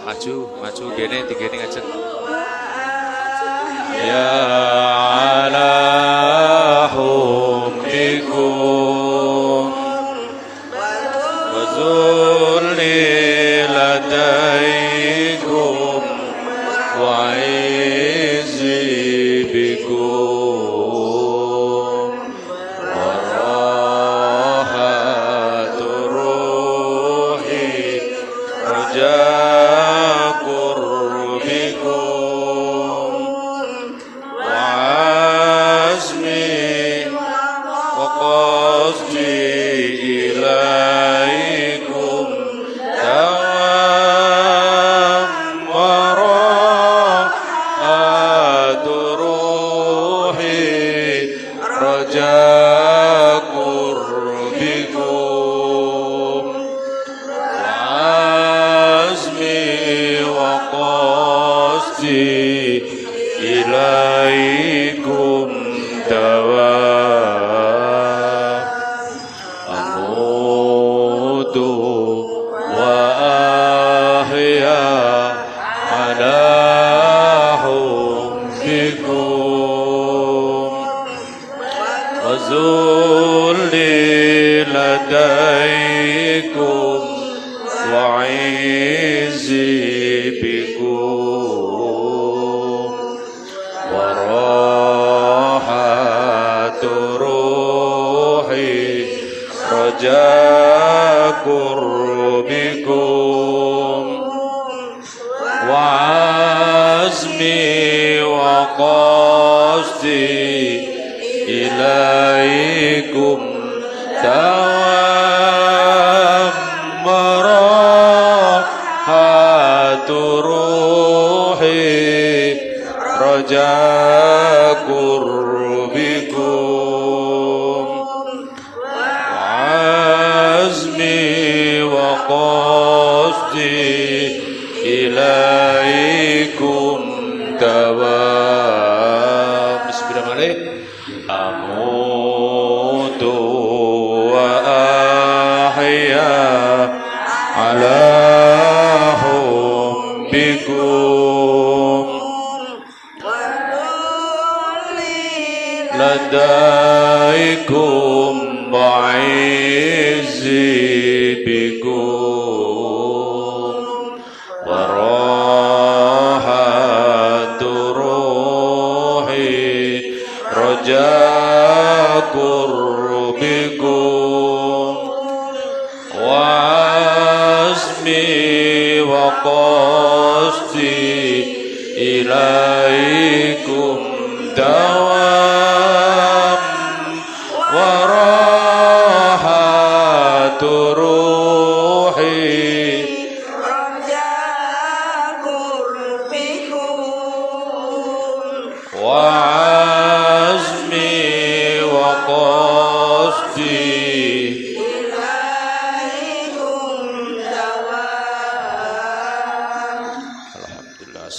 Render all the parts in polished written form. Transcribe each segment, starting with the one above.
maju gene digene ngajeng. Ya ala hubbikum wa zulli ladaikum wa izi bikum wa rahatur ruhi raja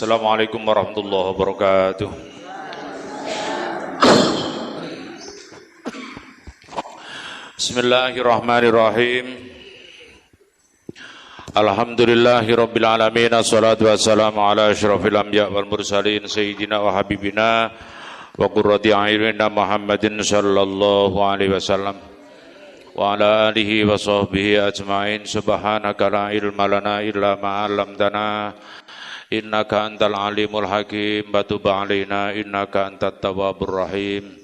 Assalamualaikum warahmatullahi wabarakatuh. Bismillahirrahmanirrahim. Alhamdulillahirabbil alamin. Assalatu wassalamu ala asyrafil anbiya wal mursalin sayyidina wa habibina wa qurrati a'yunina Muhammadin sallallahu alaihi wasallam wa ala alihi wa sahbihi ajmain. Subhanaka la ilma lana illa ma 'allamtana innaka antal alimul hakim wa tub alaina innaka antat tawwabur rahim.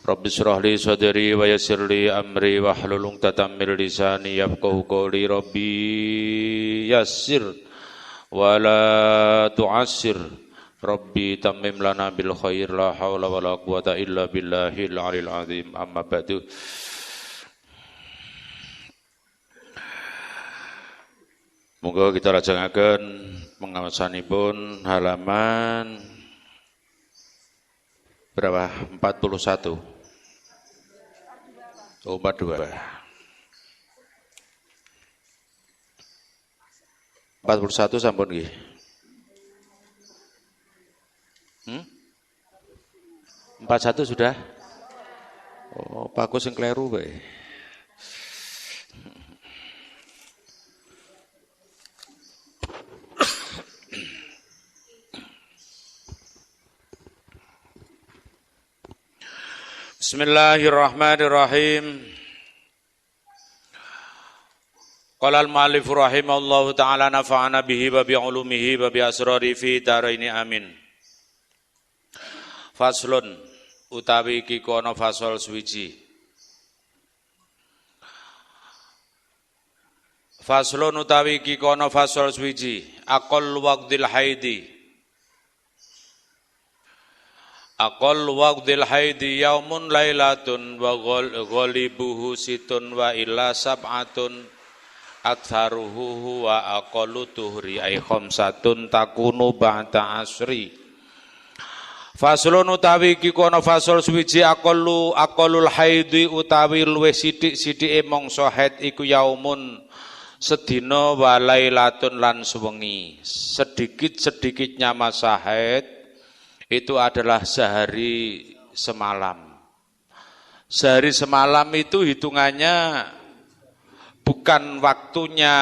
Rabbi shrah li sadri wa yassir li amri wa hlul 'uqdatam min lisani yafqahu qawli. Rabbi yassir wa la tu'assir. Rabbi tammim lana bil khair. La haula wa la quwata illa billahil aliyil azim. Amma ba'du. Monggo kita lajengaken pengawasanipun halaman berapa? 41. Oh, 42. 41 sampun nggih. 41 sudah? Oh, Pak Kus sing kleru bae. Bismillahirrahmanirrahim. Qala al-mu'allif rahimahullahu ta'ala nafa'ana bihi wa bi'ulumihi wa bi'asrari fi daraini amin. Faslun utawi iki kono fasol suwiji. Faslun utawi iki kono fasol suwiji. Aqall waqdil haidi. Aqall waqdil haidi yaumun lailatun wa ghalibuhu situn wa illa sab'atun aktsaruhu wa aqallu tuhri ay khamsatun takunu ba'da asri. Faslun utawi iki kono fasal suwiji aqallul haidi utawi luwih sithik-sithike mangsa haid iku yaumun sedina wa lailatun lan sewengi. Sedikit-sedikitnya masa haid itu adalah sehari semalam. Sehari semalam itu hitungannya bukan waktunya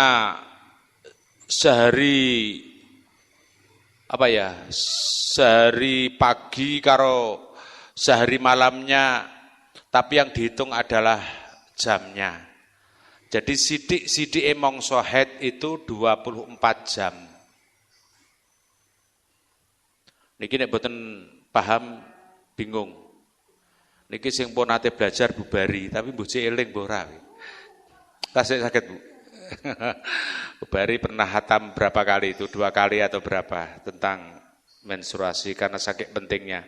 sehari sehari pagi karo sehari malamnya, tapi yang dihitung adalah jamnya. Jadi sidik-sidik mangsa haid itu 24 jam. Niki nek boten paham bingung. Niki sing pun nate belajar bubari, tapi mbuh eling mbuh ora. Tasik sakit Bu. Bubari pernah hatam berapa kali itu? 2 kali atau berapa tentang menstruasi karena saking pentingnya.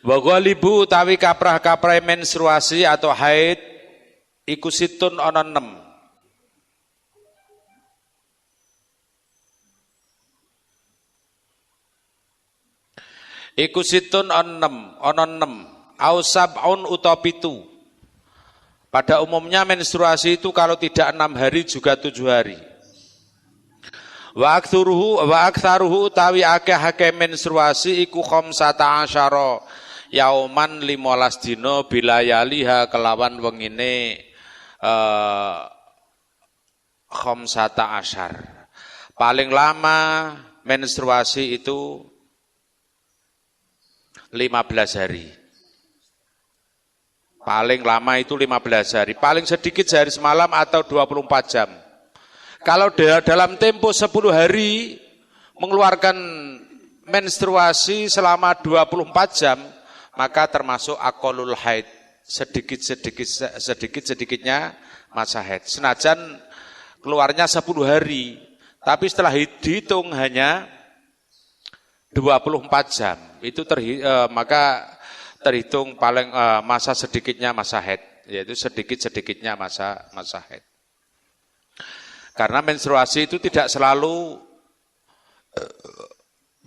Wa ghalibu utawi kaprah-kaprah menstruasi atau haid iku situn ana 6. Iku situn ana 6, au sab'un utawa 7. Pada umumnya menstruasi itu kalau tidak 6 hari juga 7 hari. Wa aktsaruhu utawi akeh-akeh menstruasi iku khamsata asyara yauman 15 dina bilayaliha kelawan wengine khamsata asyar. Paling lama menstruasi itu 15 hari. Paling lama itu 15 hari. Paling sedikit sehari semalam atau 24 jam. Kalau dalam tempo 10 hari mengeluarkan menstruasi selama 24 jam, maka termasuk aqallul haid. Sedikit-sedikitnya masa haid. Senajan keluarnya 10 hari, tapi setelah dihitung hanya 24 jam. Itu maka terhitung paling masa sedikitnya masa haid, yaitu sedikit-sedikitnya masa haid. Karena menstruasi itu tidak selalu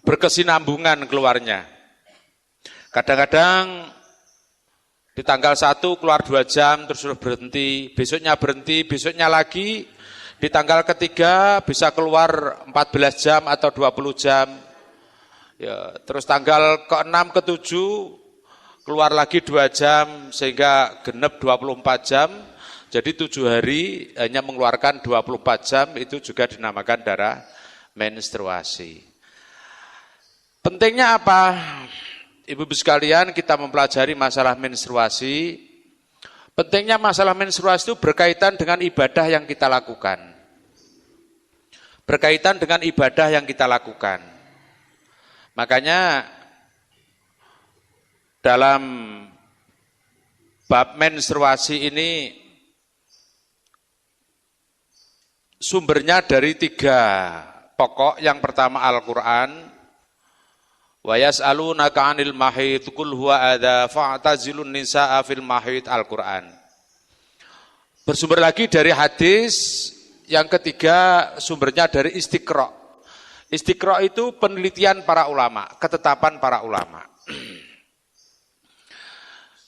berkesinambungan keluarnya. Kadang-kadang di tanggal 1 keluar 2 jam terus berhenti, besoknya lagi, di tanggal ketiga bisa keluar 14 jam atau 20 jam. Ya, terus tanggal ke-6 ke-7 keluar lagi 2 jam sehingga genep 24 jam. Jadi 7 hari hanya mengeluarkan 24 jam, itu juga dinamakan darah menstruasi. Pentingnya apa? Ibu-ibu sekalian, kita mempelajari masalah menstruasi. Pentingnya masalah menstruasi itu berkaitan dengan ibadah yang kita lakukan. Berkaitan dengan ibadah yang kita lakukan. Makanya dalam bab menstruasi ini sumbernya dari 3 pokok. Yang pertama Al-Quran. Wa yas'alunaka 'anil mahid qul huwa adza fa'tazilun nisaa fil mahid, Al-Quran. Bersumber lagi dari hadis. Yang ketiga sumbernya dari Istiqra'. Istiqra' itu penelitian para ulama, ketetapan para ulama.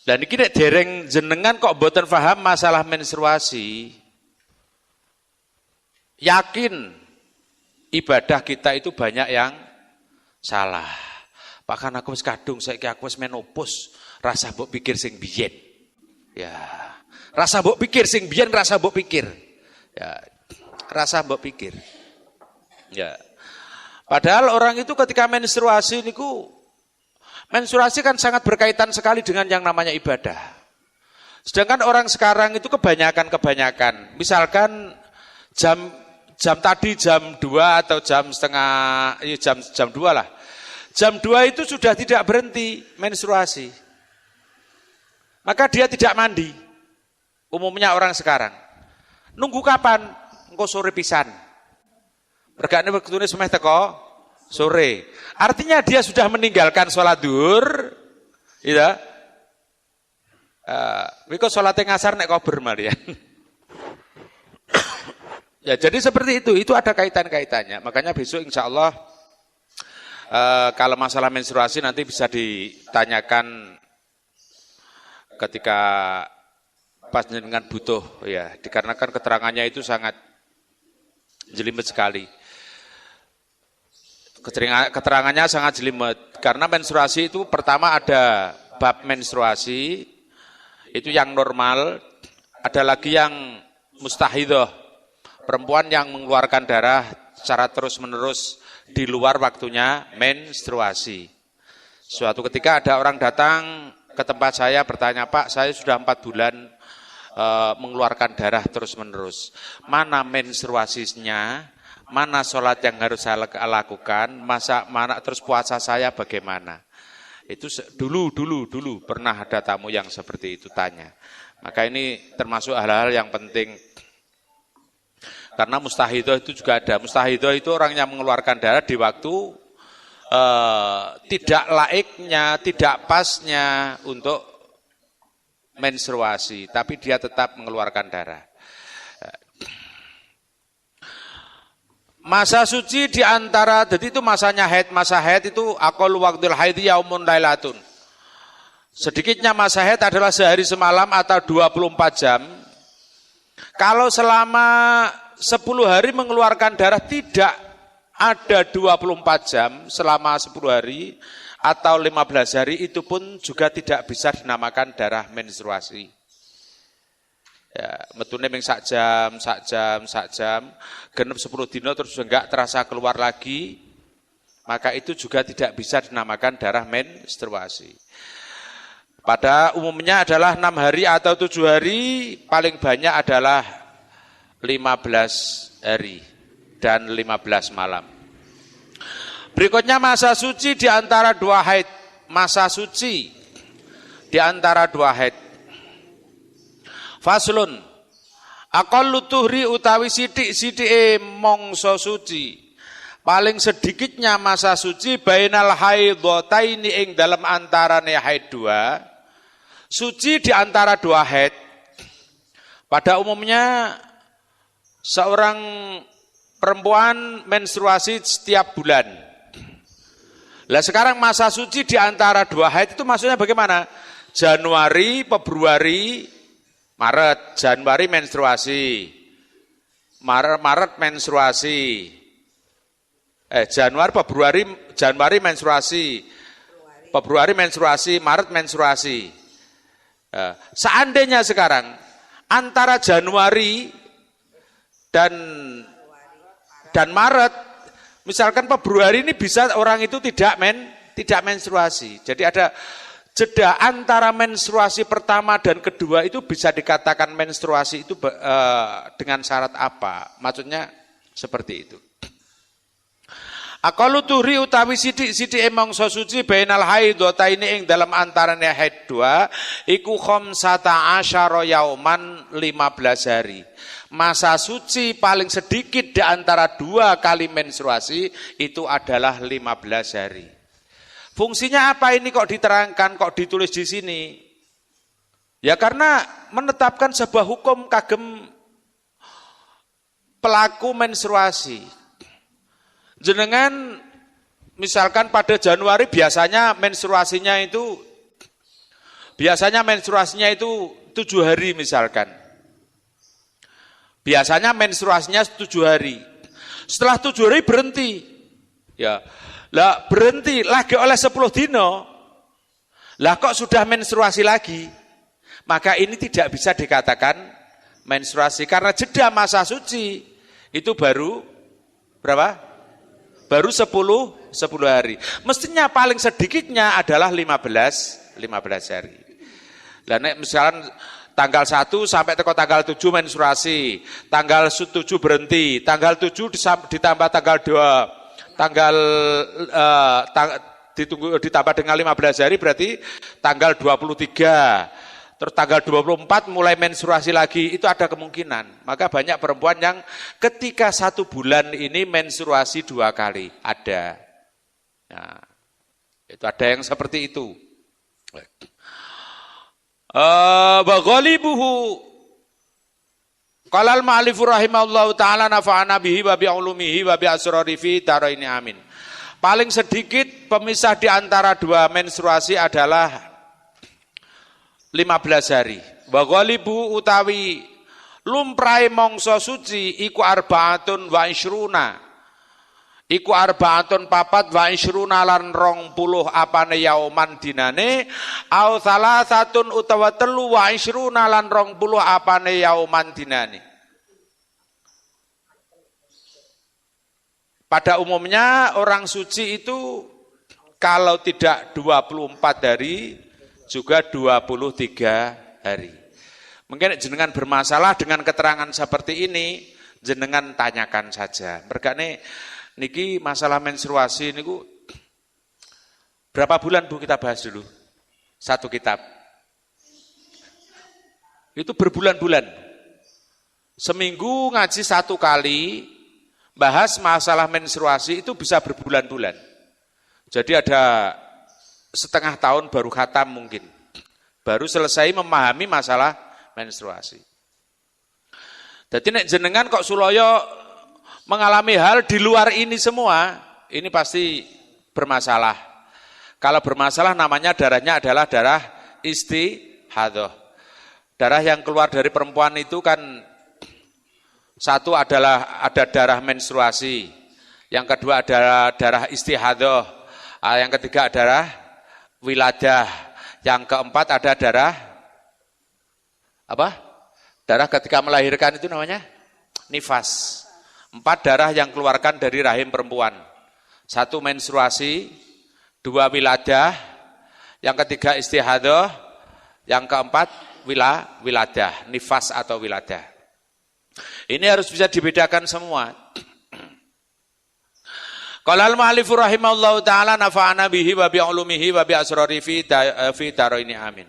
Dan ini nek dereng jenengan kok mboten paham masalah menstruasi, yakin ibadah kita itu banyak yang salah. Bahkan aku wis kadung saiki aku wis menopause, rasa mbok pikir sing biyen. Ya, rasa mbok pikir sing biyen, rasa mbok pikir. Ya, rasa mbok pikir. Ya. Padahal orang itu ketika menstruasi niku Menstruasi kan sangat berkaitan sekali dengan yang namanya ibadah. Sedangkan orang sekarang itu kebanyakan, misalkan jam tadi jam 2 atau jam 2 lah. Jam 2 itu sudah tidak berhenti menstruasi. Maka dia tidak mandi. Umumnya orang sekarang. Nunggu kapan? Engko sore pisan. Regane wektune semeh teko sore. Artinya dia sudah meninggalkan sholat duhur. Gitu. Wiko sholatnya ngasar nek kober malian. Ya, jadi seperti itu ada kaitan-kaitannya. Makanya besok insya Allah kalau masalah menstruasi nanti bisa ditanyakan ketika pas dengan butuh, ya, dikarenakan keterangannya itu sangat jelimet sekali. Keterangannya sangat jelimet karena menstruasi itu pertama ada bab menstruasi itu yang normal, ada lagi yang mustahidah, perempuan yang mengeluarkan darah secara terus-menerus di luar waktunya menstruasi. Suatu ketika ada orang datang ke tempat saya bertanya, Pak, saya sudah 4 bulan mengeluarkan darah terus-menerus. Mana menstruasinya? Mana sholat yang harus saya lakukan? Mana terus puasa saya bagaimana? Itu dulu pernah ada tamu yang seperti itu tanya. Maka ini termasuk hal-hal yang penting. Karena mustahidah itu juga ada. Mustahidah itu orang yang mengeluarkan darah di waktu tidak laiknya, tidak pasnya untuk menstruasi, tapi dia tetap mengeluarkan darah. Masa suci di antara, jadi itu masanya haid. Masa haid itu aqallu waqtil haidhi yaumun lailatun. Sedikitnya masa haid adalah sehari semalam atau 24 jam. Kalau selama 10 hari mengeluarkan darah tidak ada 24 jam selama 10 hari atau 15 hari, itu pun juga tidak bisa dinamakan darah menstruasi. Ya, metune ming sak jam, genep 10 dino terus enggak terasa keluar lagi, maka itu juga tidak bisa dinamakan darah menstruasi. Pada umumnya adalah 6 hari atau 7 hari, paling banyak adalah 15 hari dan 15 malam. Berikutnya masa suci di antara 2 haid. Masa suci di antara 2 haid. Faslun, aqallu tuhri utawi sithik-sithike mangsa suci. Paling sedikitnya masa suci bainal haidhataini ing dalam antarane haid 2. Suci di antara 2 haid. Pada umumnya seorang perempuan menstruasi setiap bulan. Lah sekarang masa suci di antara 2 haid itu maksudnya bagaimana? Januari, Februari, Maret. Januari menstruasi, Maret menstruasi. Januari menstruasi, Februari menstruasi, Maret menstruasi. Seandainya sekarang antara Januari dan Maret, misalkan Februari ini bisa orang itu tidak menstruasi. Jadi ada jeda antara menstruasi pertama dan kedua, itu bisa dikatakan menstruasi itu dengan syarat apa? Maksudnya seperti itu. Aqallu tuhri utawi sithik-sithike mangsa suci bainal haidhataini ing dalam antarane haid 2 iku khamsata asyara yauman 15 hari. Masa suci paling sedikit di antara 2 kali menstruasi itu adalah 15 hari. Fungsinya apa ini kok diterangkan, kok ditulis di sini? Ya karena menetapkan sebuah hukum kagem pelaku menstruasi. Jenengan misalkan pada Januari biasanya menstruasinya itu 7 hari misalkan. Biasanya menstruasinya 7 hari. Setelah 7 hari berhenti. Ya. Lah berhenti lagi oleh 10 dino. Lah kok sudah menstruasi lagi? Maka ini tidak bisa dikatakan menstruasi karena jeda masa suci itu baru berapa? Baru 10 hari. Mestinya paling sedikitnya adalah 15 hari. Lah nek misalkan tanggal 1 sampai tanggal 7 menstruasi, tanggal 7 berhenti, tanggal 7 ditambah tanggal 2, ditambah dengan 15 hari berarti tanggal 23. Terus tanggal 24 mulai menstruasi lagi, itu ada kemungkinan. Maka banyak perempuan yang ketika 1 bulan ini menstruasi 2 kali. Ada. Nah, itu ada yang seperti itu. Wa ghalibuhu qala al-ma'alifu rahimahullahu ta'ala nafa'ana bihi wa bi'ulumihi wa bi'asrari fi daraini amin. Paling sedikit pemisah di antara 2 menstruasi adalah 15 hari. Wa ghalibu utawi lumprahe mangsa suci iku arbaatun wa isruna. Iku arbaatun papat wa isruna lan 20 apane yauman dinane au salasatun utawa 3 wa isruna lan 20 apane yauman dinane. Pada umumnya orang suci itu kalau tidak 24 hari juga 23 hari. Mungkin jenengan bermasalah dengan keterangan seperti ini, jenengan tanyakan saja. Mergane niki masalah menstruasi niku berapa bulan Bu kita bahas dulu? 1 kitab. Itu berbulan-bulan. Seminggu ngaji 1 kali, bahas masalah menstruasi itu bisa berbulan-bulan. Jadi ada setengah tahun baru khatam mungkin. Baru selesai memahami masalah menstruasi. Jadi nek jenengan kok sulaya mengalami hal di luar ini semua, ini pasti bermasalah. Kalau bermasalah namanya darahnya adalah darah istihadah. Darah yang keluar dari perempuan itu kan satu adalah ada darah menstruasi, yang kedua adalah darah istihadah, yang ketiga adalah wiladah, yang keempat ada darah apa? Darah ketika melahirkan itu namanya nifas. 4 darah yang keluarkan dari rahim perempuan. 1 menstruasi, 2 wiladah, yang ketiga istihadah, yang keempat wiladah, nifas atau wiladah. Ini harus bisa dibedakan semua. Qala al-ma'alifu rahimahullahu ta'ala nafa'ana bihi wa bi'ulumihi wa bi'asrari fi daraini amin.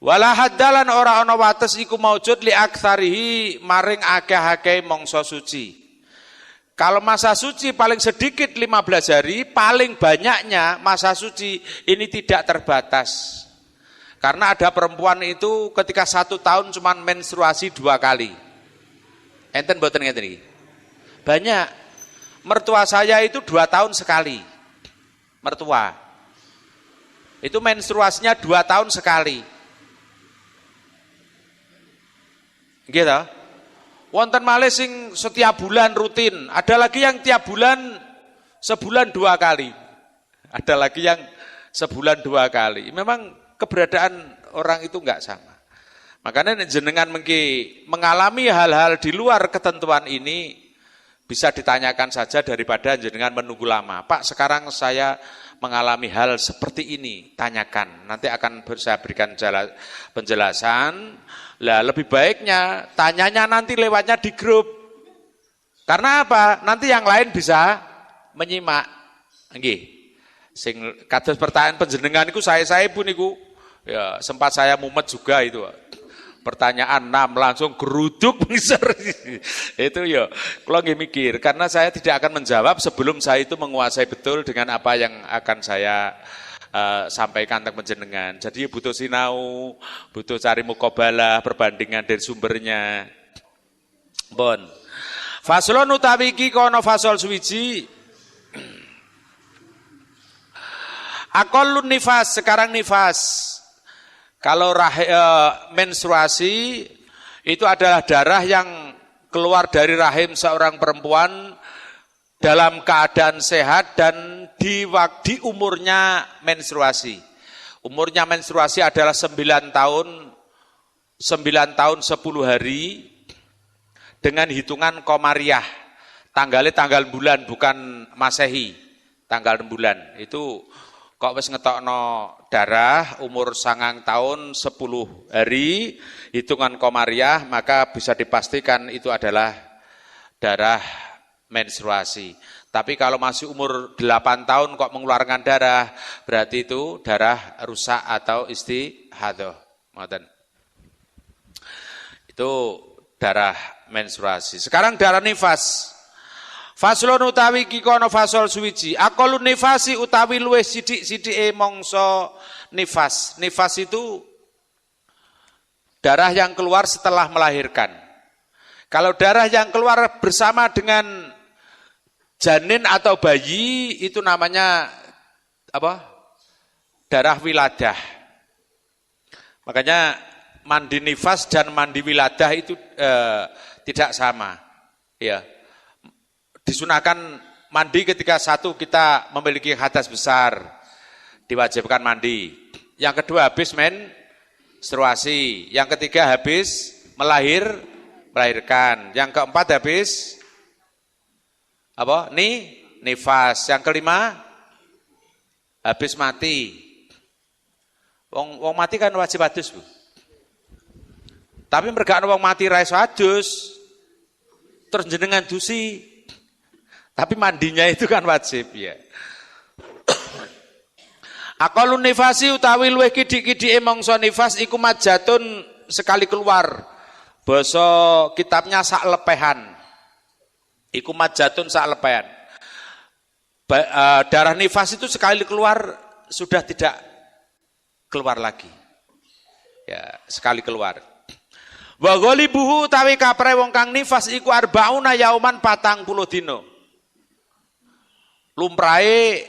Wala haddalan ora ana wates iku maujud li aktsarihi maring akeh-akeh mangsa suci. Kalau masa suci paling sedikit 15 hari, paling banyaknya masa suci ini tidak terbatas. Karena ada perempuan itu ketika 1 tahun cuma menstruasi 2 kali. Enten mboten ngeten iki? Banyak. Mertua saya itu 2 tahun sekali. Mertua. Itu menstruasinya 2 tahun sekali. Gitu. Wonten malih sing setiap bulan rutin. Ada lagi yang tiap bulan sebulan 2 kali. Ada lagi yang sebulan 2 kali. Memang keberadaan orang itu enggak sama. Makanya jenengan mengalami hal-hal di luar ketentuan ini, bisa ditanyakan saja daripada jenengan menunggu lama. Pak, sekarang saya mengalami hal seperti ini, tanyakan. Nanti akan saya berikan penjelasan. Lah lebih baiknya tanyanya nanti lewatnya di grup. Karena apa? Nanti yang lain bisa menyimak. Nggih. Sing kados pertanyaan panjenengan niku saya pun niku ya sempat saya mumet juga itu. Pertanyaan 6 langsung geruduk besar. Itu ya, kalau nggih mikir, karena saya tidak akan menjawab sebelum saya itu menguasai betul dengan apa yang akan saya sampaikan tentang panjenengan. Jadi butuh sinau, butuh cari muqabalah, perbandingan dari sumbernya. Bon. Faslon utawi iki kono fasol suwiji. Aqallun nifas, sekarang nifas. Kalau menstruasi itu adalah darah yang keluar dari rahim seorang perempuan dalam keadaan sehat dan di umurnya menstruasi. Umurnya menstruasi adalah 9 tahun 10 hari dengan hitungan komariah. Tanggalnya tanggal bulan bukan Masehi, tanggal bulan. Itu kok wis ngetokno darah umur 9 tahun 10 hari hitungan komariah, maka bisa dipastikan itu adalah darah menstruasi. Tapi kalau masih umur 8 tahun kok mengeluarkan darah, berarti itu darah rusak atau istihadah. Itu darah menstruasi. Sekarang darah nifas. Faslun utawi kikono fasol suwiji. Akolun nifasi utawi luwih sidik-sidike mongso nifas. Nifas itu darah yang keluar setelah melahirkan. Kalau darah yang keluar bersama dengan janin atau bayi itu namanya apa? Darah wiladah. Makanya mandi nifas dan mandi wiladah itu tidak sama. Ya. Disunahkan mandi ketika satu kita memiliki hadas besar, diwajibkan mandi. Yang kedua habis menstruasi. Yang ketiga habis melahirkan. Yang keempat habis apa? Nifas. Yang kelima habis mati. Wong mati kan wajib adus, Bu. Tapi mergakno wong mati ra iso adus. Terus jenengan dusi. Tapi mandinya itu kan wajib ya. Aqalun nifasi utawi luwih kidik-kidike mangsa nifas iku majatun sekali keluar. Basa kitabnya sak lepehan. Iku majatun sak lepehan. Darah nifas itu sekali keluar sudah tidak keluar lagi. Ya, sekali keluar. Wa ghalibuhu utawi kapre wong kang nifas iku arbauna yauman 40 dina. Lumrahe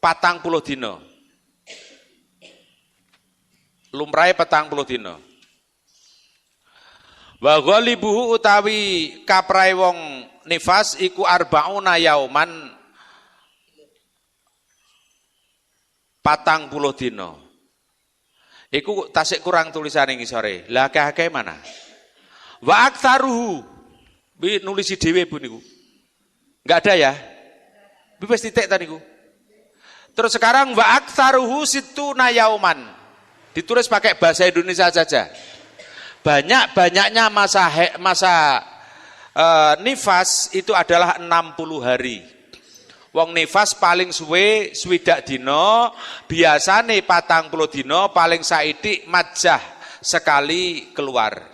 40 dina. Lumrahe 40 dina. Wa ghalibuhu utawi kaprahe wong nifas iku arbauna yauman 40 dina. Iku tasik kurang tulisane ngisore. Lah akeh-akeh mana? Wa aktsaruhu. Bi nulisi dhewe Bu niku. Enggak ada ya? Bebas titik tadi ku. Terus sekarang wa aktsaruhu situna yauman. Ditulis pakai bahasa Indonesia saja. Banyak-banyaknya masa nifas itu adalah 60 hari. Wong nifas paling suwe swidak dina, biasane 40 dina, paling saithik majah sekali keluar.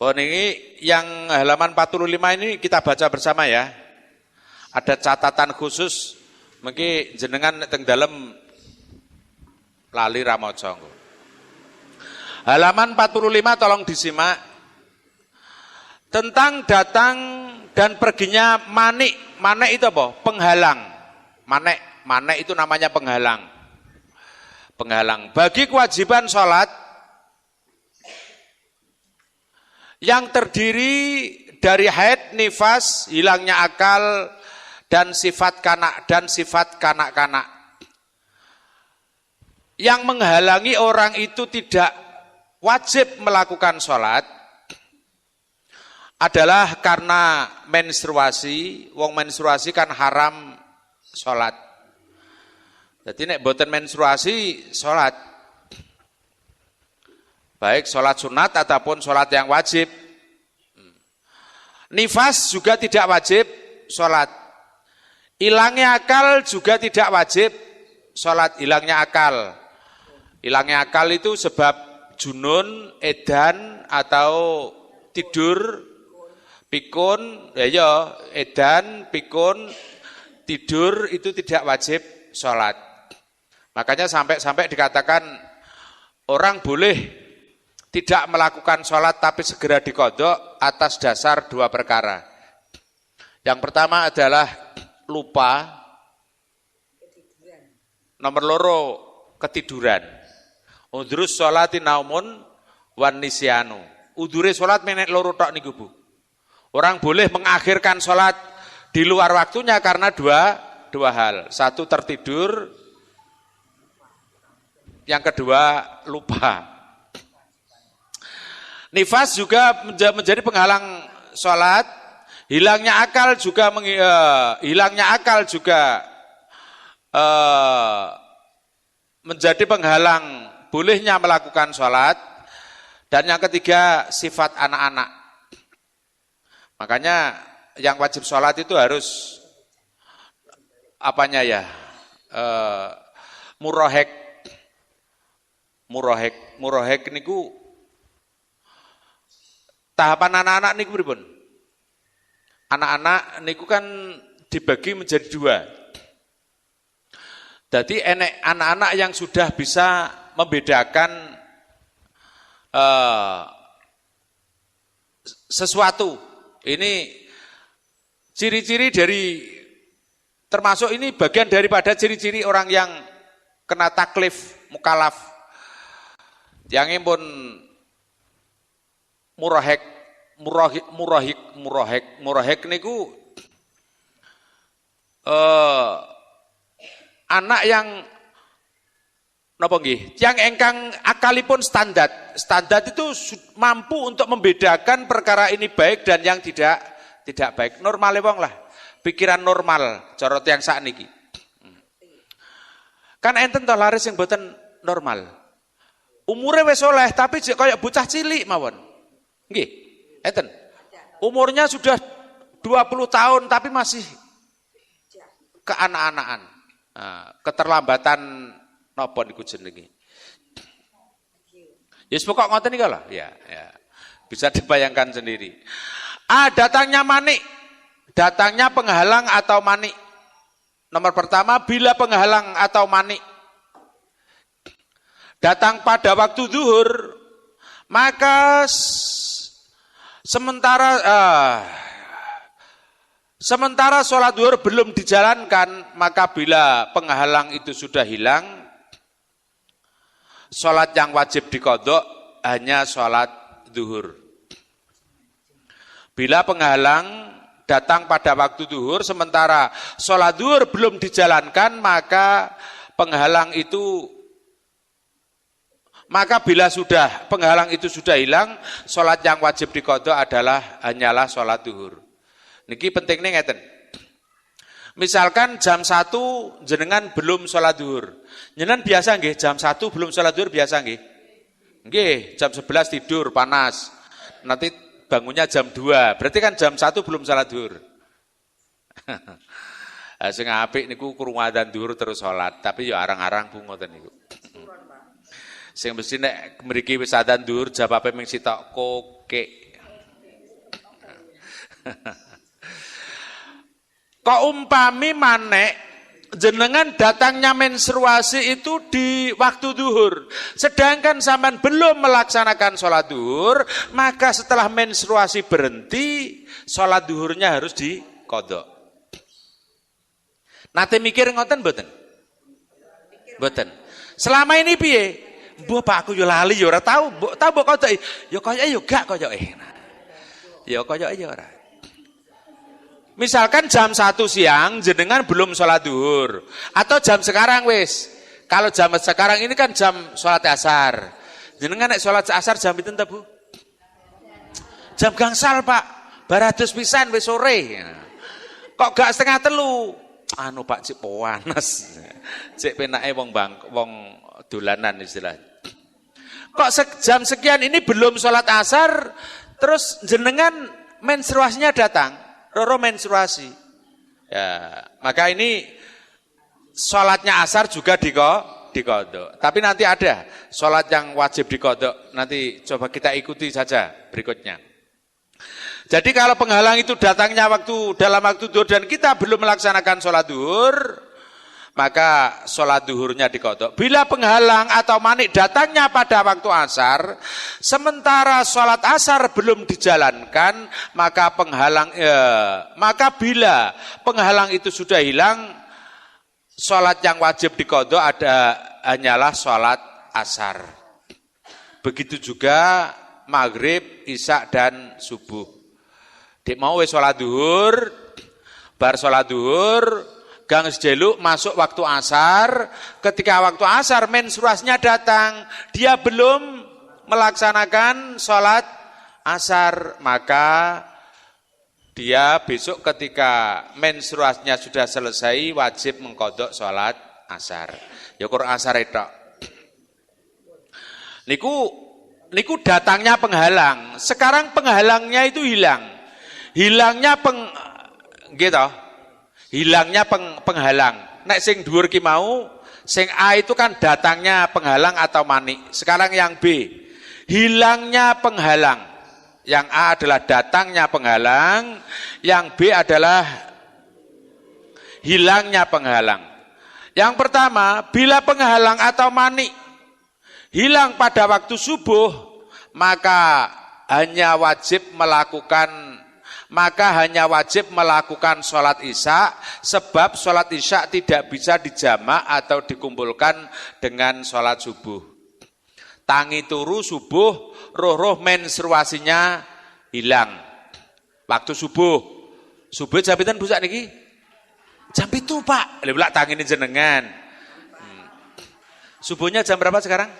Oh ini yang halaman 45 ini kita baca bersama ya. Ada catatan khusus, mungkin jenengan teng dalem lali ra maca. Halaman 45 tolong disimak. Tentang datang dan perginya manik. Manik itu apa? Penghalang. Manik itu namanya penghalang. Penghalang. Bagi kewajiban sholat yang terdiri dari haid, nifas, hilangnya akal, dan sifat kanak-kanak. Yang menghalangi orang itu tidak wajib melakukan sholat adalah karena menstruasi. Wong menstruasi kan haram sholat. Jadi nek boten menstruasi sholat. Baik sholat sunat ataupun sholat yang wajib. Nifas juga tidak wajib sholat. Hilangnya akal juga tidak wajib sholat. Hilangnya akal. Hilangnya akal itu sebab junun, edan, atau tidur, pikun, ya edan, pikun, tidur itu tidak wajib sholat. Makanya sampai dikatakan orang boleh tidak melakukan sholat tapi segera dikodok atas dasar 2 perkara. Yang pertama adalah lupa. Nomor 2 ketiduran. Udrus sholati naumun wan nisyanu. Udure sholat menek loro tok niku Bu. Orang boleh mengakhirkan sholat di luar waktunya karena dua hal. Satu tertidur, Yang kedua, lupa. Nifas juga menjadi penghalang sholat. Hilangnya akal juga menjadi penghalang bolehnya melakukan sholat. Dan yang ketiga, sifat anak-anak. Makanya yang wajib sholat itu harus murohek niku tahapan anak-anak niku pripun? Anak-anak niku kan dibagi menjadi dua. Jadi enek anak-anak yang sudah bisa membedakan sesuatu. Ini ciri-ciri dari, termasuk ini bagian daripada ciri-ciri orang yang kena taklif, mukalaf. Yang pun murahek niku anak yang napa nggih? Yang engkang akalipun standar. Standar itu mampu untuk membedakan perkara ini baik dan yang tidak baik. Normal wong lah. Pikiran normal cara tiyang sakniki. Kan enten to laris yang boten normal. Umure wis oleh tapi kaya bocah cilik mawon. Nggih, enten. Umurnya sudah 20 tahun tapi masih keanak-anakan. Keterlambatan napa niku jenenge. Yes pokok ngoten niku lho, ya. Bisa dibayangkan sendiri. Datangnya manik. Datangnya penghalang atau manik. Nomor pertama, bila penghalang atau manik datang pada waktu zuhur, maka sementara sholat zuhur belum dijalankan, maka bila penghalang itu sudah hilang, sholat yang wajib diqodho hanya sholat zuhur. Bila penghalang datang pada waktu zuhur, sementara sholat zuhur belum dijalankan, maka bila penghalang itu sudah hilang, sholat yang wajib diqodho hanyalah sholat zuhur. Niki pentingnya ngeten. Misalkan jam 1 jenengan belum sholat zuhur. Jenengan biasa nggih jam 1 belum sholat zuhur biasa nggih? Nggih, jam 11 tidur panas. Nanti bangunnya jam 2. Berarti kan jam 1 belum sholat zuhur. Sing apik niku krungu adzan zuhur terus sholat, tapi ya arang-arang bu ngoten niku. Sing mesti nek mriki wis adzan zuhur jawabe mung sitok kokek. Kok umpami manek jenengan datangnya menstruasi itu di waktu zuhur, sedangkan sampean belum melaksanakan sholat zuhur, maka setelah menstruasi berhenti, sholat zuhurnya harus diqodho. Nate mikir ngoten mboten? Mboten. Selama ini piye? Mbok Pak aku yo lali yo ora tau, mbok kok yo koyoke yo gak koyoke. Ya koyoke yo ora. Misalkan jam 1 siang jenengan belum sholat zuhur, atau jam sekarang wis. Kalau jam sekarang ini kan jam sholat asar. Jenengan nek sholat asar jam pinten ta Bu? Jam gangsal Pak. Baratus pisan wis sore. Kok gak setengah 3? Anu Pak cik panas. Cik penake wong dolanan istilah. Kok jam sekian ini belum sholat asar, terus jenengan menstruasinya datang. Roro menstruasi. Ya, maka ini sholatnya asar juga diqodho. Tapi nanti ada sholat yang wajib diqodho. Nanti coba kita ikuti saja berikutnya. Jadi kalau penghalang itu datangnya dalam waktu zuhur dan kita belum melaksanakan sholat zuhur, maka sholat zuhurnya diqodho. Bila penghalang atau manik datangnya pada waktu asar, sementara sholat asar belum dijalankan, maka bila penghalang itu sudah hilang, sholat yang wajib diqodho hanyalah sholat asar. Begitu juga maghrib, isya dan subuh. Dik mau sholat zuhur, bar sholat zuhur, Gang sejeluk masuk waktu asar, ketika waktu asar menstruasinya datang, dia belum melaksanakan sholat asar, maka dia besok ketika menstruasinya sudah selesai wajib mengkodok sholat asar. Ya Quran asar itu. Niku datangnya penghalang. Sekarang penghalangnya itu hilang. Hilangnya hilangnya penghalang. Nek sing dhuwur ki mau, sing A itu kan datangnya penghalang atau mani. Sekarang yang B, hilangnya penghalang. Yang A adalah datangnya penghalang, yang B adalah hilangnya penghalang. Yang pertama, bila penghalang atau mani hilang pada waktu subuh, maka hanya wajib melakukan sholat isya, sebab sholat isya tidak bisa dijamak atau dikumpulkan dengan sholat subuh. Tangi turu subuh, roh menstruasinya hilang. Waktu subuh jam pinten Bu sak niki? Jam 7 Pak. Lha tangine jenengan. Subuhnya jam berapa sekarang?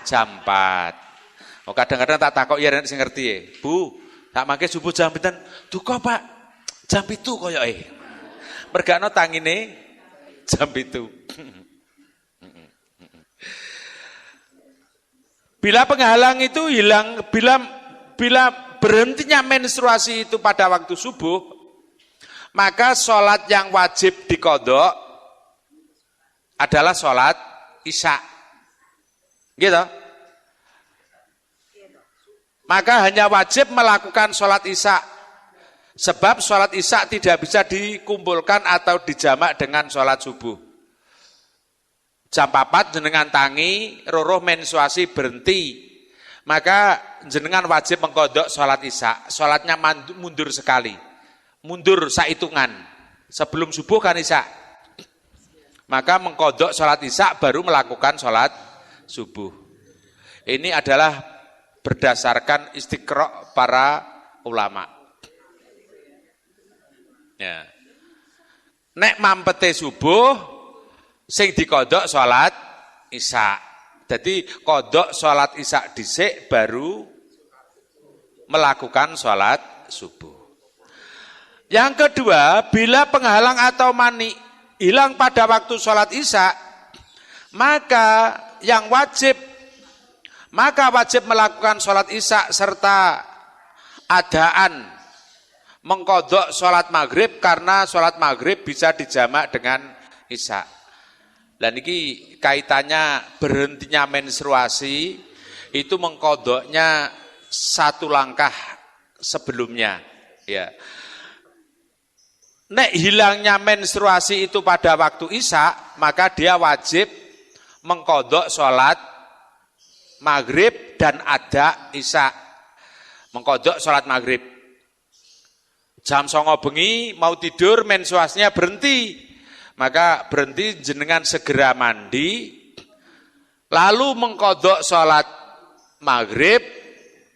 Jam 4. Oh kadang-kadang tak takok ya nek sing ngerti ya. Bu, tak mangke subuh jam pinten? Duka Pak. Jam 7 koyoke. Mergakno tangine jam 7. Bila penghalang itu hilang, bila berhentinya menstruasi itu pada waktu subuh, maka sholat yang wajib dikodok adalah sholat isya. Gitu. Maka hanya wajib melakukan sholat isya. Sebab sholat isya tidak bisa dikumpulkan atau dijamak dengan sholat subuh. Jam 4 jenengan tangi, roh menstruasi berhenti, maka jenengan wajib mengkodok sholat isya. Sholatnya mundur sekali, mundur sahitungan. Sebelum subuh kan isya, maka mengkodok sholat isya baru melakukan sholat subuh. Ini adalah berdasarkan istiqra' para ulama. Ya. Nek mampete subuh, sing dikodok sholat isya. Jadi kodok sholat isya dhisik baru melakukan sholat subuh. Yang kedua, bila penghalang atau mani hilang pada waktu sholat isya, maka wajib melakukan sholat isya serta adaan mengkodok sholat maghrib, karena sholat maghrib bisa dijamak dengan isya. Dan ini kaitannya berhentinya menstruasi itu mengkodoknya satu langkah sebelumnya. Ya. Nek hilangnya menstruasi itu pada waktu isya, maka dia wajib mengkodok sholat maghrib dan ada isya. Mengkodok sholat maghrib. Jam 09.00 bengi mau tidur, menstruasinya berhenti. Maka berhenti, jenengan segera mandi, lalu mengkodok sholat maghrib,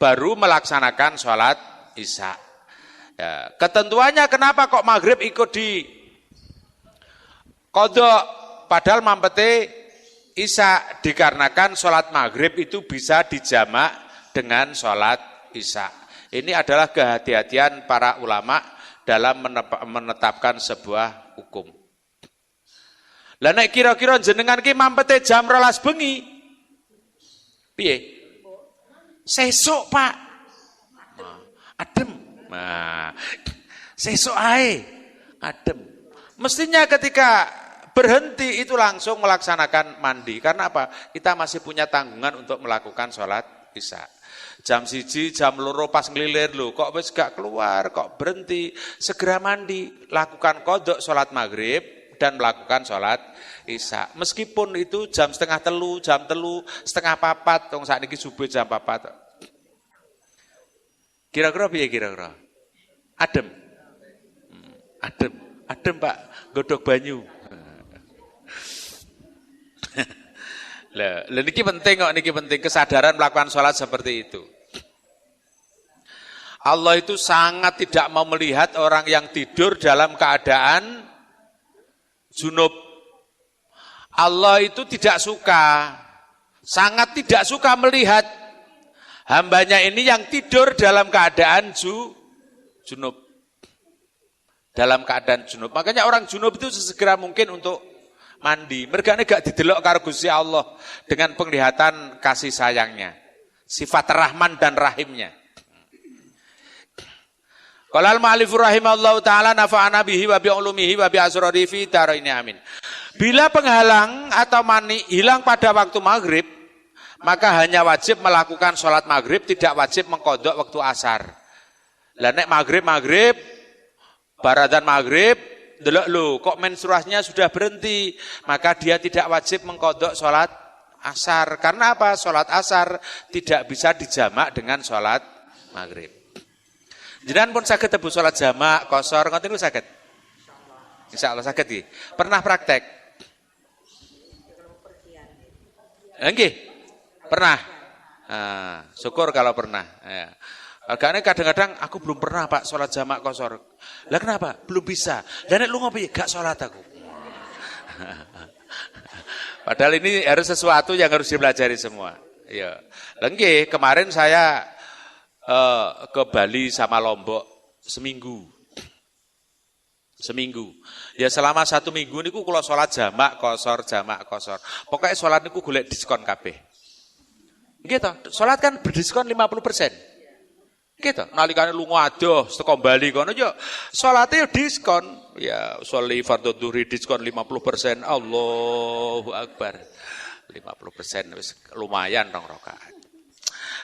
baru melaksanakan sholat isya. Ya, ketentuannya kenapa kok maghrib ikut di kodok, padahal mampete isya, dikarenakan sholat maghrib itu bisa dijamak dengan sholat isya. Ini adalah kehati-hatian para ulama dalam menetapkan sebuah hukum. Lah nek kira-kira jenengan ki mampete jam 12 bengi. Piye? Sesuk, Pak. Adem. Nah, sesuk ae adem. Mestinya ketika berhenti itu langsung melaksanakan mandi. Karena apa? Kita masih punya tanggungan untuk melakukan sholat isya. Jam 1, jam 2 pas ngelilir lho, kok wis gak keluar, kok berhenti, segera mandi, lakukan kodok sholat maghrib dan melakukan sholat isya. Meskipun itu jam 2:30, jam 3, 3:30, tong saat ini subuh jam 4. Kira-kira piye kira-kira? Adem. Adem Pak, godhog banyu. Lah niki penting kok, niki penting kesadaran melakukan sholat seperti itu. Allah itu sangat tidak mau melihat orang yang tidur dalam keadaan junub. Allah itu tidak suka, sangat tidak suka melihat hambanya ini yang tidur dalam keadaan junub. Dalam keadaan junub. Makanya orang junub itu sesegera mungkin untuk mandi. Mergane gak didelok karo Gusti Allah dengan penglihatan kasih sayangnya. Sifat Rahman dan Rahimnya. Qala al-mu'allif rahimallahu taala nafa'ana bihi wa bi ulumihi wa bi asrarihi fi daraini amin. Bila penghalang atau mani hilang pada waktu maghrib, maka hanya wajib melakukan sholat maghrib, tidak wajib mengkodok waktu asar. Lah nek maghrib, baradan maghrib, delok lho, kok menstruasinya sudah berhenti, maka dia tidak wajib mengkodok sholat asar. Karena apa? Sholat asar tidak bisa dijamak dengan sholat maghrib. Jenengan pun saged tebu sholat jamak, qashar, ngoten niku saged. Insyaallah saged iki. Pernah praktek? Nggih. Pernah. Syukur kalau pernah. Ya. Karena kadang-kadang aku belum pernah Pak sholat jamak qashar. Lah kenapa? Belum bisa. Lah nek lunga piye? Gak sholat aku. Padahal ini harus sesuatu yang harus dipelajari semua. Ya. Nggih, kemarin saya ke Bali sama Lombok seminggu. Ya selama 1 minggu niku kula sholat jamak qashar. Pokoknya sholat niku golek diskon kabeh. Nggih to, sholat kan berdiskon 50%. Nggih to, nalikane lunga adoh teko Bali kono yo salate diskon. Ya sholli fardhu dhuhri diskon 50%. Allahu Akbar. 50% wis lumayan 2 rakaat.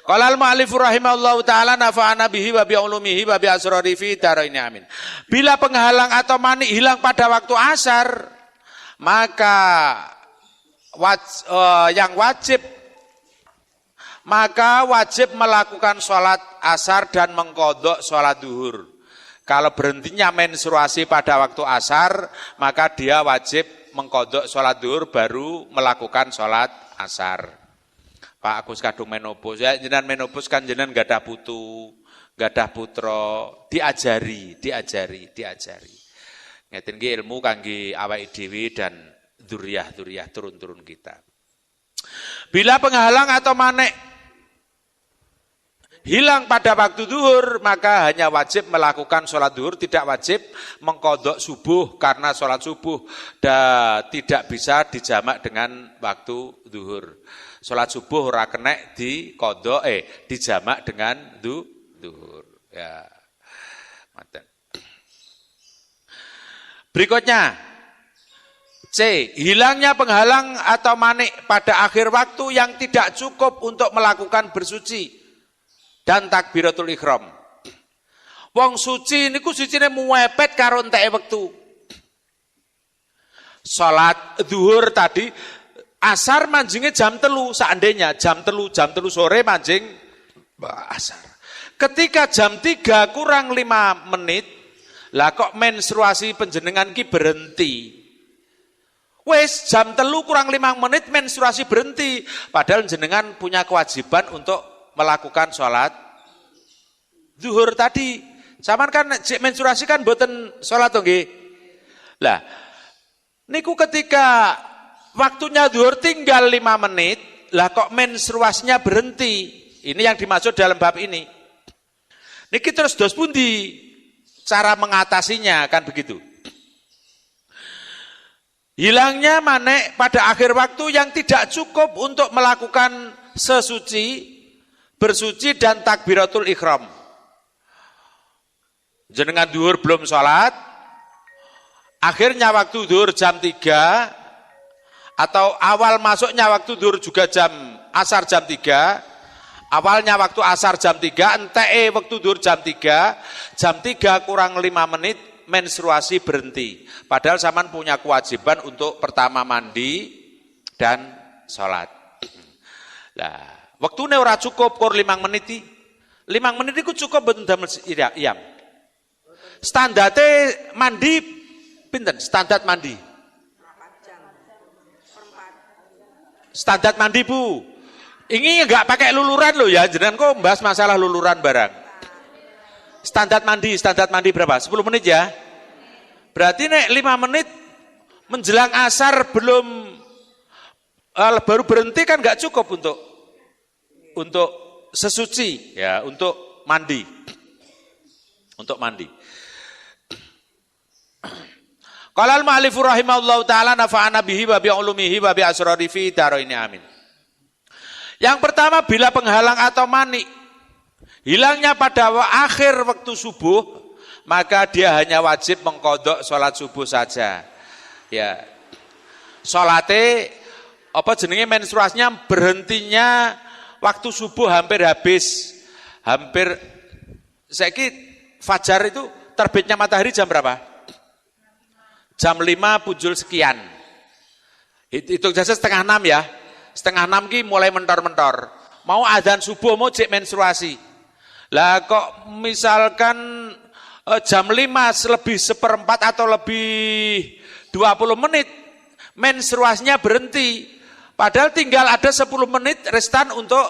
Qala al-mu'allif rahimahullahu taala nafa'ana bihi wa bi ulumihi wa bi asrarihi fi daraini amin. Bila penghalang atau mani hilang pada waktu asar, maka wajib melakukan sholat asar dan mengkodok sholat duhur. Kalau berhentinya menstruasi pada waktu asar, maka dia wajib mengkodok sholat duhur baru melakukan sholat asar. Pak, aku kadung menopause. Ya, jenengan menopause kan jenengan gadah putu, gadah putra, diajari. Ngeten nggih ilmu kangge awake dhewe dan dzurriyyah turun-turun kita. Bila penghalang atau manik hilang pada waktu zuhur, maka hanya wajib melakukan sholat zuhur, tidak wajib mengkodok subuh karena sholat subuh tidak bisa dijamak dengan waktu zuhur. Sholat subuh ora kenek dijamak dengan zuhur. Ya. Berikutnya C. Hilangnya penghalang atau manik pada akhir waktu yang tidak cukup untuk melakukan bersuci dan takbiratul ihram. Wong suci niku sucine muwepet karo enteke wektu. Salat zuhur tadi asar manjingnya jam 3, seandainya jam 3 sore manjing asar. Ketika jam 3 kurang 5 menit, lah kok menstruasi panjenengan ki berhenti. Wes jam 3 kurang 5 menit menstruasi berhenti, padahal jenengan punya kewajiban untuk melakukan sholat zuhur tadi. Saman kan menstruasi kan mboten sholat to nggih. Lah niku ketika waktunya zuhur tinggal 5 menit, lah kok menstruasinya berhenti. Ini yang dimaksud dalam bab ini. Niki terus dos pundi cara mengatasinya, kan begitu. Hilangnya manik pada akhir waktu yang tidak cukup untuk melakukan bersuci dan takbiratul ihram. Jenengan zuhur belum sholat, akhirnya waktu zuhur jam 3, atau awal masuknya waktu zuhur juga asar jam 3, awalnya waktu asar jam 3, enteke waktu zuhur jam 3 kurang 5 menit menstruasi berhenti. Padahal saman punya kewajiban untuk pertama mandi dan sholat. Lah, waktune ora cukup kur 5 menit. 5 menit itu cukup betul damel iyam. Standarte mandi pinten? Standar mandi. Standar mandi Bu. Ini enggak pakai luluran loh ya, jenengan kok membahas masalah luluran barang. Standar mandi berapa? 10 menit ya? Berarti nek 5 menit menjelang asar belum baru berhenti kan nggak cukup untuk sesuci ya, untuk mandi. Untuk mandi. Qala al-mu'allifu rahimahullahu taala nafa'ana bihi wa bi ulumihi wa bi asrari fi daraini amin. Yang pertama, bila penghalang atau mani hilangnya pada akhir waktu subuh, maka dia hanya wajib mengqadha salat subuh saja. Ya. Salate menstruasinya berhentinya waktu subuh hampir habis. Hampir saiki fajar itu terbitnya matahari jam berapa? Jam 5 punjul sekian. Itu jasa setengah 6 ya. Setengah 6 ki mulai mentor-mentor. Mau adzan subuh mau cek menstruasi. Lah kok misalkan jam 5 lebih seperempat atau lebih 20 menit menstruasinya berhenti. Padahal tinggal ada 10 menit restan untuk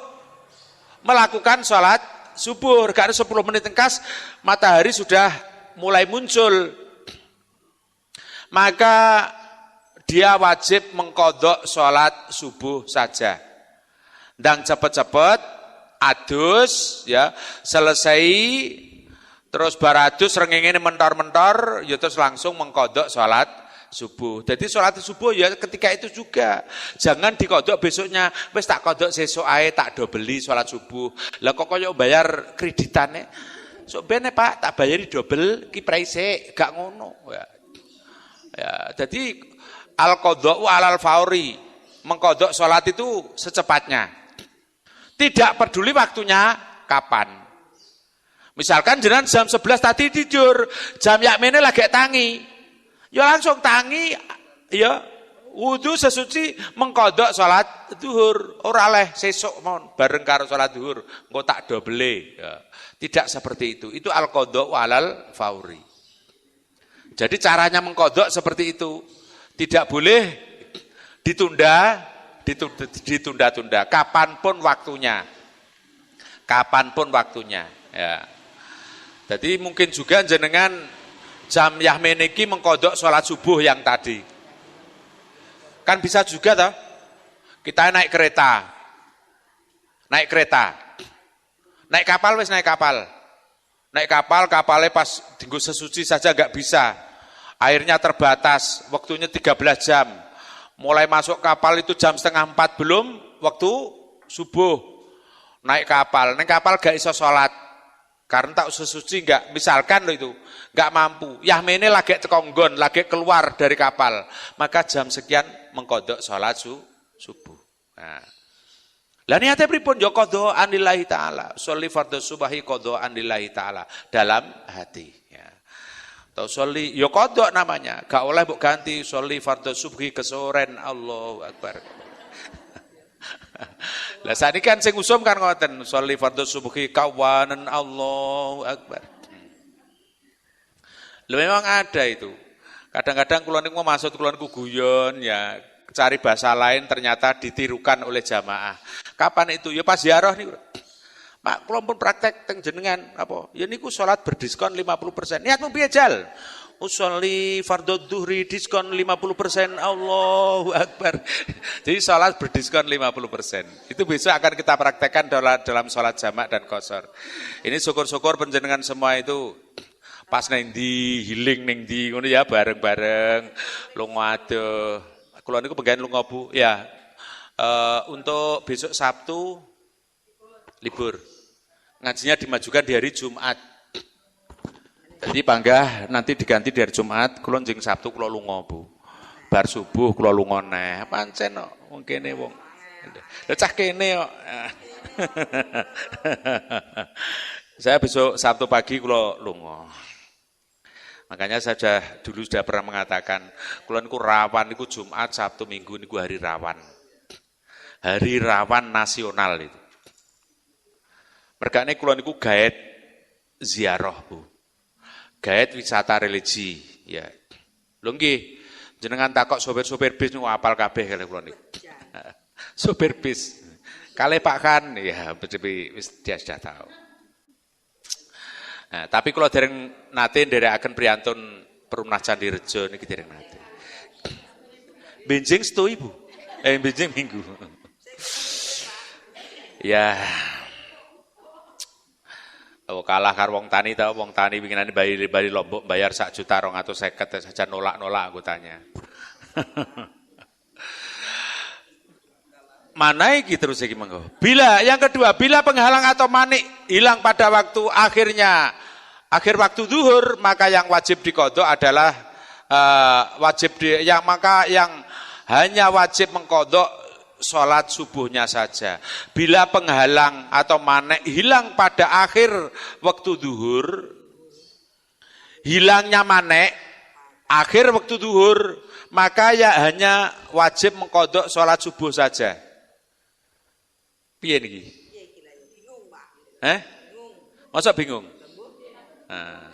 melakukan sholat subuh. Karena 10 menit tengkas matahari sudah mulai muncul. Maka dia wajib mengqadha sholat subuh saja. Dan cepet-cepet adus ya, selesai terus baradus rengenge mentor-mentor ya terus langsung mengqadha sholat subuh. Jadi sholat subuh ya ketika itu juga. Jangan diqadha besoknya, wis tak qadha sesuk ae tak do beli sholat subuh. Lah kok koyo bayar kreditane. Sok bene Pak tak bayari double ki praise gak ngono ya. Ya, jadi al-qadha'u 'alal fauri, mengqadha salat itu secepatnya. Tidak peduli waktunya kapan. Misalkan jenengan jam 11 tadi tidur, jam yakmene lagi tangi. Ya langsung tangi ya wudu sesuci mengqadha salat zuhur, ora leh sesuk mon bareng karo salat zuhur, engko tak dobele ya. Tidak seperti itu. Itu al-qadha'u 'alal fauri. Jadi caranya mengqadha seperti itu. Tidak boleh ditunda-tunda. Kapanpun waktunya. Kapanpun waktunya. Ya. Jadi mungkin juga jenengan jam yahmene iki mengqadha sholat subuh yang tadi. Kan bisa juga toh. Kita naik kereta. Naik kapal wis naik kapal. Naik kapal, kapalnya pas dinggo sesuci saja enggak bisa. Airnya terbatas, waktunya 13 jam. Mulai masuk kapal itu jam 3:30 belum waktu subuh. Naik kapal gak iso sholat. Karena tak sesuci enggak, misalkan loh itu, enggak mampu. Yahmene lagi tekonggon, lagi keluar dari kapal. Maka jam sekian mengqadha sholat subuh. Nah. Lah niate pripun ya qadhaan lillahi taala. Sholli fardhu subahi qadhaan lillahi taala dalam hati ya. Atau sholli ya qadha namanya. Gak oleh mbok ganti sholli fardhu subhi kesoren Allahu akbar. Lah sakniki kan sing usum kan ngoten sholli fardhu subhi kawanan Allahu akbar. Lho memang ada itu. Kadang-kadang kula niku maksud kula niku guyon ya. Cari bahasa lain ternyata ditirukan oleh jamaah. Kapan itu? Ya pas ziarah nih. Mak kula pun praktek teng jenengan apa? Ya niku salat berdiskon 50%. Niatmu piye jal? Usolli fardhu dzuhri diskon 50%. Allahu akbar. Jadi salat berdiskon 50%. Itu besok akan kita praktekkan dalam salat jamak dan qashar. Ini syukur-syukur panjenengan semua itu pas neng ndi, healing neng ndi ngono ya bareng-bareng lunga adoh. Kula niku penggawean lunga Bu. Ya. Untuk besok Sabtu libur. Ngajinya dimajukan di hari Jumat. Jadi panggah nanti diganti di hari Jumat, kula njing Sabtu kula lunga Bu. Bar subuh kula lunga neh. Pancen kok wong kene wong. Lah cah kene kok. Saya besok Sabtu pagi kula lunga. Makanya saya dulu sudah pernah mengatakan, kula niku rawan niku Jumat, Sabtu, Minggu niku hari rawan. Hari rawan nasional itu. Mergane kula niku gaet ziarah, Bu. Gaet wisata religi, ya. Lho nggih, jenengan takok sopir-sopir bis niku apal kabeh kali kula niku. Sopir bis. Kale Pak Kan, ya wis dia sudah tahu. Nah, tapi kalau dereng nate nderekaken priyantun Perumnas Candi Rejo niki dereng nate. Benjing setu Ibu. Benjing minggu. Ya. Oh, kalah karo wong tani ta, wong tani winginane bali Lombok bayar 1.250.000 saja nolak anggotanya. Mana iki terus iki monggo. Bila yang kedua, bila penghalang atau manik hilang pada waktu akhir waktu zuhur, maka yang wajib diqadha adalah yang hanya wajib mengqadha sholat subuhnya saja. Bila penghalang atau manik hilang pada akhir waktu zuhur, hilangnya manik akhir waktu zuhur, maka ya hanya wajib mengqadha sholat subuh saja. Piye niki? Masa bingung? Nah,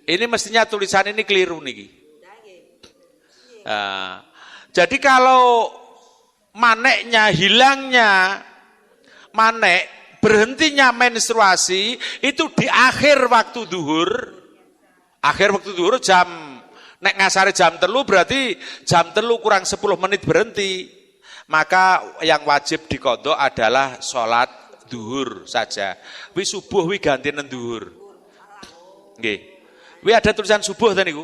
ini mestinya tulisan ini keliru niki. Jadi kalau maneknya, hilangnya manek, berhentinya menstruasi itu di akhir waktu zuhur. Akhir waktu zuhur nek ngasare jam 3 berarti jam 3 kurang 10 menit berhenti. Maka yang wajib diqadha adalah sholat zuhur saja. Wi subuh wi gantine zuhur. Nggih. Wi ada tulisan subuh ta niku?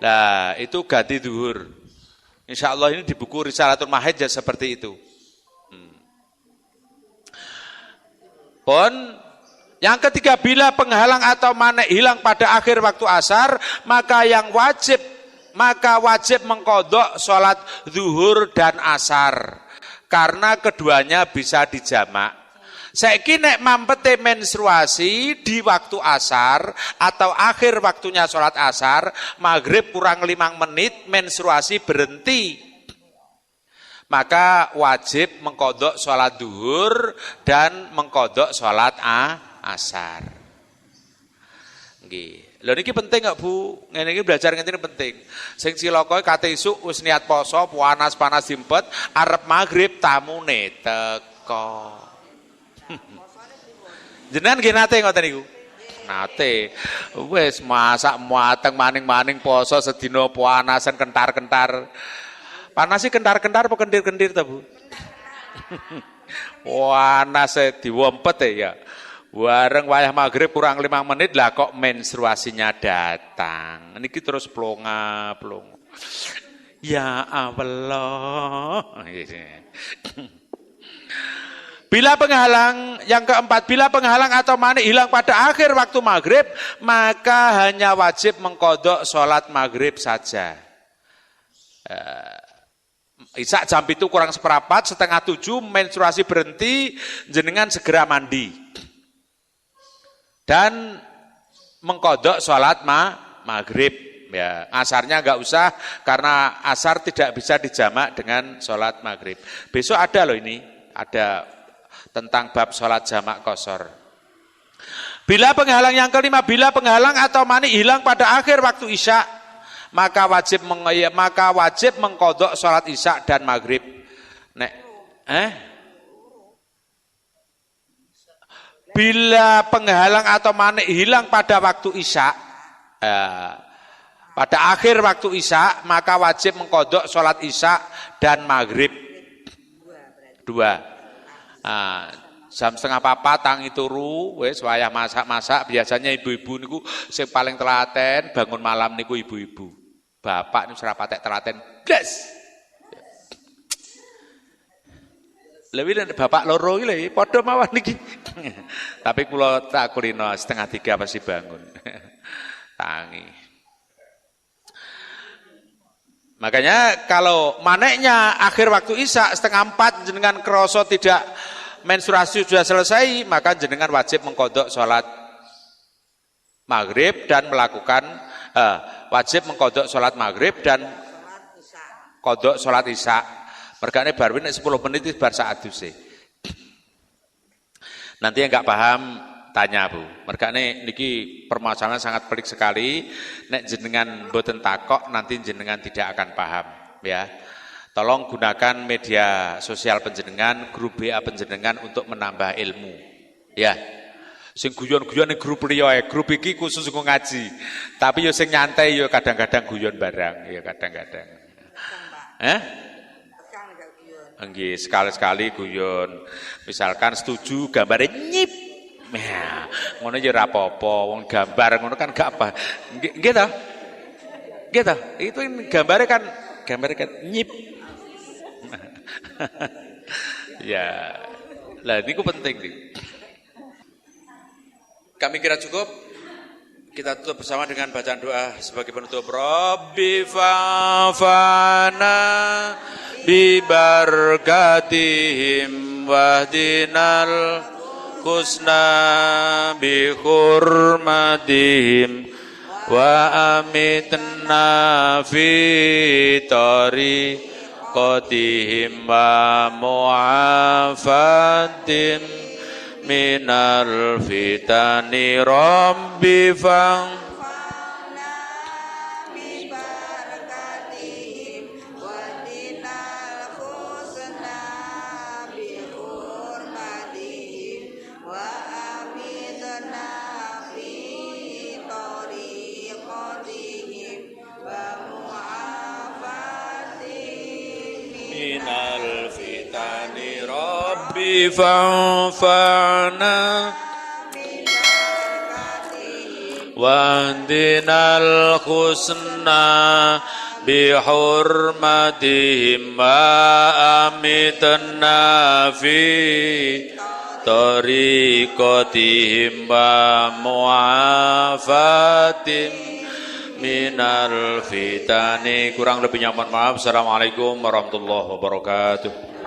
Nah, itu ganti zuhur. Insyaallah ini di buku Risalatul Mahid ya seperti itu. Pun yang ketiga, bila penghalang atau manik hilang pada akhir waktu asar, maka wajib mengqadha sholat zuhur dan asar. Karena keduanya bisa dijamak. Saiki nek mampete menstruasi di waktu asar atau akhir waktunya sholat asar, maghrib kurang 5 menit menstruasi berhenti, maka wajib mengqadha sholat zuhur dan mengqadha sholat asar. Nggih. Lho niki penting gak Bu? Ngene iki belajar ngene penting. Sing cilaka kate isuk wis niat poso, panas dimpet, arep maghrib tamune teko. Jenengan nggih nate ngoten niku? Nate. Wis masak mateng maning-maning poso sedina panasan kentar-kentar. Panasi kentar-kentar apa kendir-kendir ta Bu? Panas diwempet ya. Wareng wayah maghrib kurang 5 menit lah kok menstruasinya datang. Niki terus plonga. Ya Allah. Bila penghalang, yang keempat, bila penghalang atau manik hilang pada akhir waktu maghrib, maka hanya wajib mengqadha sholat maghrib saja. Isya jam itu kurang 6:15, 6:30 menstruasi berhenti, jenengan segera mandi. Dan mengqadha sholat maghrib. Ya, asarnya enggak usah karena asar tidak bisa dijamak dengan sholat maghrib. Besok ada loh ini, ada tentang bab sholat jamak qashar. Bila penghalang yang kelima, bila penghalang atau manik hilang pada akhir waktu isya, maka wajib mengqadha sholat isya dan maghrib. Bila penghalang atau manik hilang pada waktu isya, pada akhir waktu isya, maka wajib mengqadha sholat isya dan maghrib. 2. Jam 3:30 tangi turu, wis wayah masak-masak. Biasanya ibu-ibu niku sing paling telaten bangun malam niku ibu-ibu. Bapak niku ora patek telaten blas. Lebih bapak loro iki lho, padha mawon niki. Tapi kula tak kulino 2:30 pasti bangun. Tangi. Makanya kalau maneknya akhir waktu isya 3:30 jenengan krasa tidak menstruasi sudah selesai, maka jenengan wajib mengqadha sholat maghrib dan wajib mengqadha sholat maghrib dan qadha sholat isya. Mergane bar nek 10 menit itu bar saaduse. Nanti yang enggak paham tanya Bu. Mergane niki permasalahan sangat pelik sekali. Nek jenengan mboten takok nanti jenengan tidak akan paham, ya. Tolong gunakan media sosial panjenengan, grup BA panjenengan untuk menambah ilmu. Ya. Sing guyon-guyon ning grup liya, grup iki khusus kanggo ngaji. Tapi yo sing nyantai yo kadang-kadang guyon barang, ya kadang-kadang. Nggih, sekali-sekali guyon. Misalkan setuju gambarnya nyip. Nah, ngono ya ora apa-apa, wong gambar ngono kan gak apa. Nggih ta? Nggih ta? Itu gambarnya kan nyip. Ya. Lah niku penting nih. Kami kira cukup. Kita tutup bersama dengan bacaan doa sebagai penutup. Rabbi fa'fana bi barakatihim wahdinal husna bi hurmatihim wa amitna fi tariqatihim wa mu'afatim minal fitani rabbi fang minal fitani rabbi fanfa'na wahdinal husna bihurmatihim wa amitna fi tariqatihim wa mu'afatim minal fitani. Kurang lebihnya mohon maaf. Assalamualaikum warahmatullahi wabarakatuh.